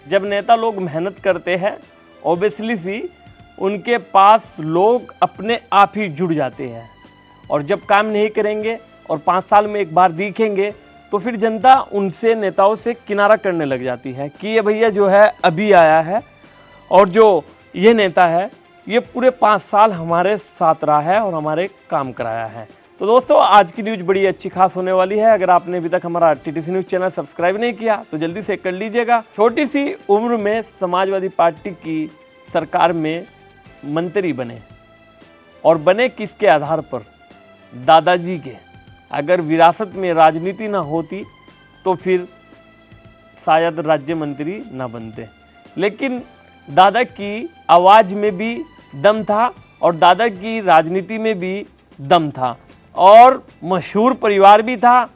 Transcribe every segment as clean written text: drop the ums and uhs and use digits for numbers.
जब नेता लोग मेहनत करते हैं ऑब्वियसली सी उनके पास लोग अपने आप ही जुड़ जाते हैं, और जब काम नहीं करेंगे और 5 साल में एक बार दिखेंगे तो फिर जनता उनसे नेताओं से किनारा करने लग जाती है कि ये भैया जो है अभी आया है और जो ये नेता है ये पूरे 5 साल हमारे साथ रहा है और हमारे काम कराया है। तो दोस्तों आज की न्यूज़ बड़ी अच्छी खास होने वाली है। अगर आपने अभी तक हमारा टीटीसी न्यूज़ चैनल सब्सक्राइब नहीं किया तो जल्दी से कर लीजिएगा। छोटी सी उम्र में समाजवादी पार्टी की सरकार में मंत्री बने, और बने किसके आधार पर? दादाजी के। अगर विरासत में राजनीति ना होती तो फिर शायद राज्य मंत्री ना बनते, लेकिन दादा की आवाज़ में भी दम था और दादा की राजनीति में भी दम था, और मशहूर परिवार भी था,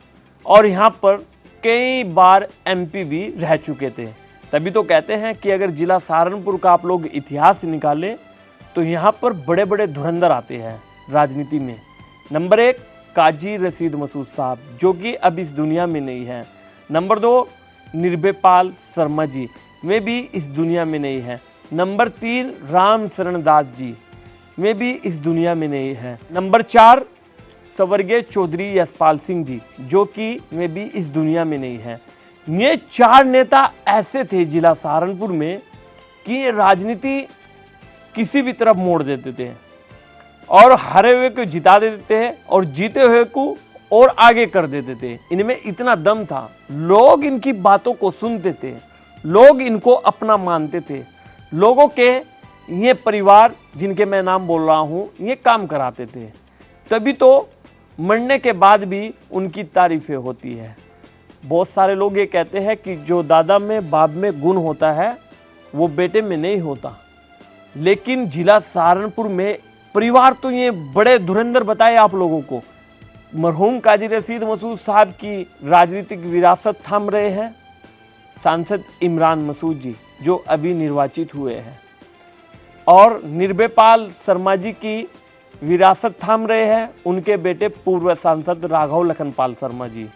और यहाँ पर कई बार एमपी भी रह चुके थे। तभी तो कहते हैं कि अगर जिला सहारनपुर का आप लोग इतिहास निकालें तो यहाँ पर बड़े बड़े धुरंधर आते हैं राजनीति में। नंबर 1 काजी रशीद मसूद साहब, जो कि अब इस दुनिया में नहीं है। नंबर 2 निर्भयपाल शर्मा जी, वे भी इस दुनिया में नहीं है। नंबर 3 राम शरण दास जी, वे भी इस दुनिया में नहीं है। नंबर 4 स्वर्गीय चौधरी यशपाल सिंह जी, जो कि वे भी इस दुनिया में नहीं है। ये 4 नेता ऐसे थे जिला सहारनपुर में कि ये राजनीति किसी भी तरफ मोड़ देते थे, और हारे हुए को जिता देते थे और जीते हुए को और आगे कर देते थे। इनमें इतना दम था, लोग इनकी बातों को सुनते थे, लोग इनको अपना मानते थे। लोगों के ये परिवार जिनके मैं नाम बोल रहा हूँ ये काम कराते थे, तभी तो मरने के बाद भी उनकी तारीफें होती है। बहुत सारे लोग ये कहते हैं कि जो दादा में बाप में गुण होता है वो बेटे में नहीं होता, लेकिन जिला सहारनपुर में परिवार तो ये बड़े धुरंधर बताए आप लोगों को। मरहूम काजी रशीद मसूद साहब की राजनीतिक विरासत थाम रहे हैं सांसद इमरान मसूद जी, जो अभी निर्वाचित हुए हैं, और निर्भयपाल शर्मा जी की विरासत थाम रहे हैं उनके बेटे पूर्व सांसद राघव लखनपाल शर्मा जी,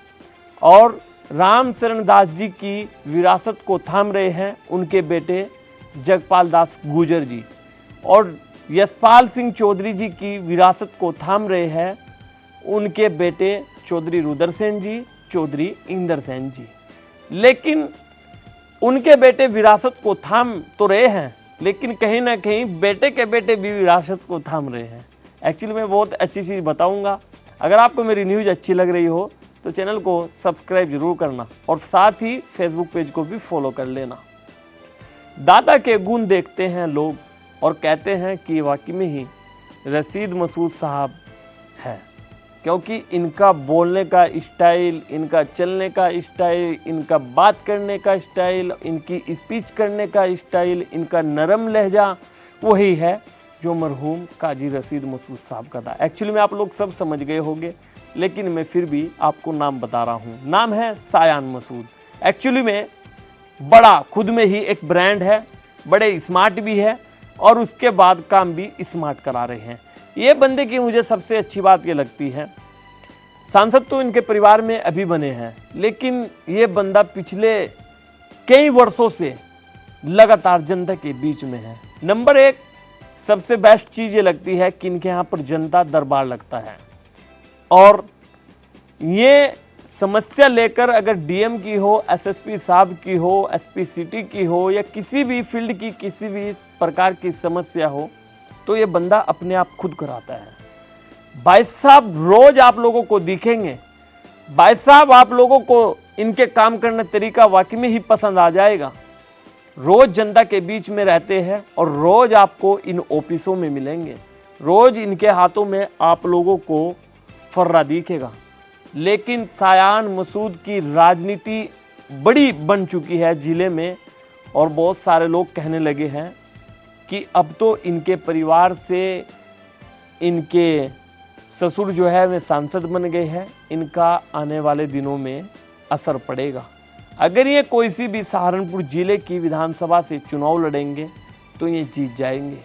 और राम शरण दास जी की विरासत को थाम रहे हैं उनके बेटे जगपाल दास गुर्जर जी, और यशपाल सिंह चौधरी जी की विरासत को थाम रहे हैं उनके बेटे चौधरी रुद्र सेन जी, चौधरी इंदर सेन जी। लेकिन उनके बेटे विरासत को थाम तो रहे हैं, लेकिन कहीं ना कहीं बेटे के बेटे भी विरासत को थाम रहे हैं। एक्चुअली मैं बहुत अच्छी चीज़ बताऊंगा। अगर आपको मेरी न्यूज़ अच्छी लग रही हो तो चैनल को सब्सक्राइब जरूर करना, और साथ ही फेसबुक पेज को भी फॉलो कर लेना। दादा के गुण देखते हैं लोग और कहते हैं कि वाकई में ही रशीद मसूद साहब है, क्योंकि इनका बोलने का स्टाइल, इनका चलने का स्टाइल, इनका बात करने का स्टाइल, इनकी स्पीच करने का स्टाइल, इनका नरम लहजा वही है जो मरहूम काजी रशीद मसूद साहब का था। एक्चुअली में आप लोग सब समझ गए होंगे, लेकिन मैं फिर भी आपको नाम बता रहा हूँ। नाम है सायान मसूद। एक्चुअली में बड़ा खुद में ही एक ब्रांड है, बड़े स्मार्ट भी है, और उसके बाद काम भी स्मार्ट करा रहे हैं। ये बंदे की मुझे सबसे अच्छी बात ये लगती है, सांसद तो इनके परिवार में अभी बने हैं, लेकिन ये बंदा पिछले कई वर्षों से लगातार जनता के बीच में है। नंबर 1 सबसे बेस्ट चीज़ ये लगती है कि इनके यहाँ पर जनता दरबार लगता है, और ये समस्या लेकर अगर डीएम की हो, एसएसपी साहब की हो, एसपी सिटी की हो, या किसी भी फील्ड की किसी भी प्रकार की समस्या हो, तो ये बंदा अपने आप खुद कराता है। भाई साहब रोज आप लोगों को दिखेंगे, भाई साहब आप लोगों को इनके काम करने तरीका वाकई में ही पसंद आ जाएगा। रोज जनता के बीच में रहते हैं और रोज आपको इन ऑफिसों में मिलेंगे, रोज इनके हाथों में आप लोगों को फर्रा दिखेगा। लेकिन सायान मसूद की राजनीति बड़ी बन चुकी है जिले में, और बहुत सारे लोग कहने लगे हैं कि अब तो इनके परिवार से इनके ससुर जो है वे सांसद बन गए हैं, इनका आने वाले दिनों में असर पड़ेगा। अगर ये कोई सी भी सहारनपुर जिले की विधानसभा से चुनाव लड़ेंगे तो ये जीत जाएंगे,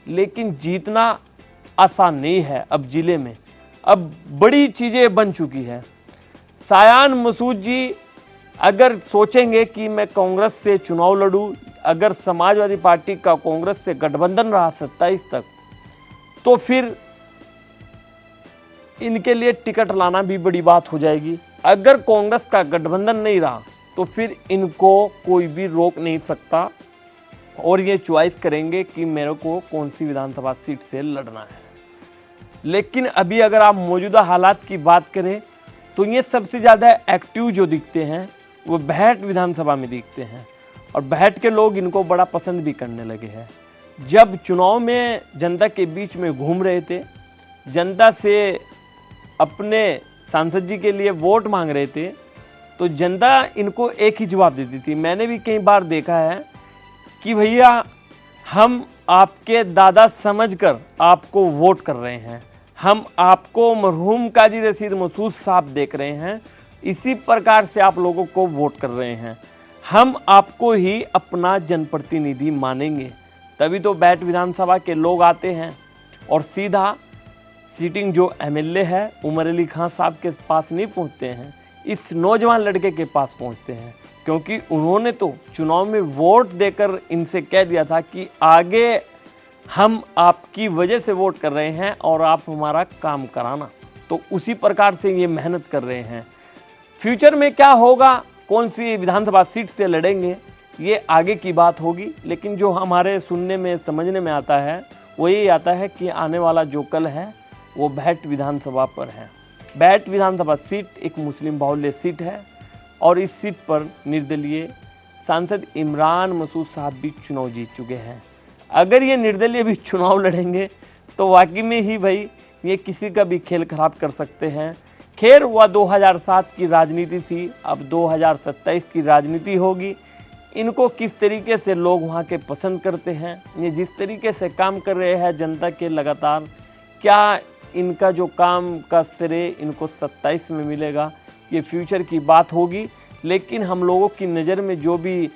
लेकिन जीतना आसान नहीं है। अब जिले में अब बड़ी चीज़ें बन चुकी है। सायान मसूद जी अगर सोचेंगे कि मैं कांग्रेस से चुनाव लड़ूं, अगर समाजवादी पार्टी का कांग्रेस से गठबंधन रहा 27 तक, तो फिर इनके लिए टिकट लाना भी बड़ी बात हो जाएगी। अगर कांग्रेस का गठबंधन नहीं रहा तो फिर इनको कोई भी रोक नहीं सकता और ये चॉइस करेंगे कि मेरे को कौन सी विधानसभा सीट से लड़ना है। लेकिन अभी अगर आप मौजूदा हालात की बात करें तो ये सबसे ज़्यादा एक्टिव जो दिखते हैं वो बेहट विधानसभा में दिखते हैं और बेहट के लोग इनको बड़ा पसंद भी करने लगे हैं। जब चुनाव में जनता के बीच में घूम रहे थे, जनता से अपने सांसद जी के लिए वोट मांग रहे थे, तो जनता इनको एक ही जवाब देती थी। मैंने भी कई बार देखा है कि भैया हम आपके दादा समझकर आपको वोट कर रहे हैं, हम आपको मरहूम काजी रशीद मसूद साहब देख रहे हैं, इसी प्रकार से आप लोगों को वोट कर रहे हैं, हम आपको ही अपना जनप्रतिनिधि मानेंगे। तभी तो बेहट विधानसभा के लोग आते हैं और सीधा सीटिंग जो एमएलए है उमर अली खान साहब के पास नहीं पहुंचते हैं, इस नौजवान लड़के के पास पहुंचते हैं, क्योंकि उन्होंने तो चुनाव में वोट देकर इनसे कह दिया था कि आगे हम आपकी वजह से वोट कर रहे हैं और आप हमारा काम कराना। तो उसी प्रकार से ये मेहनत कर रहे हैं। फ्यूचर में क्या होगा, कौन सी विधानसभा सीट से लड़ेंगे, ये आगे की बात होगी। लेकिन जो हमारे सुनने में समझने में आता है वो यही आता है कि आने वाला जो कल है वो बेहट विधानसभा पर है। बेहट विधानसभा सीट एक मुस्लिम बाहुल्य सीट है और इस सीट पर निर्दलीय सांसद इमरान मसूद साहब भी चुनाव जीत चुके हैं। अगर ये निर्दलीय भी चुनाव लड़ेंगे तो वाकई में ही भाई ये किसी का भी खेल खराब कर सकते हैं। खैर वह 2007 की राजनीति थी, अब 2027 की राजनीति होगी। इनको किस तरीके से लोग वहाँ के पसंद करते हैं, ये जिस तरीके से काम कर रहे हैं जनता के लगातार, क्या इनका जो काम का श्रेय इनको 27 में मिलेगा, ये फ्यूचर की बात होगी। लेकिन हम लोगों की नज़र में जो भी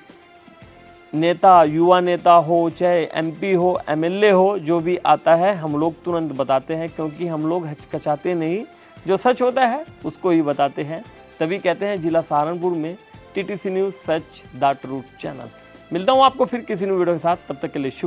नेता, युवा नेता हो, चाहे एमपी हो, एमएलए हो, जो भी आता है हम लोग तुरंत बताते हैं, क्योंकि हम लोग हचकचाते नहीं, जो सच होता है उसको ही बताते हैं। तभी कहते हैं जिला सहारनपुर में TTC news such the truth channel. मिलता हूँ आपको फिर किसी वीडियो के साथ, तब तक के लिए शुक्रिया।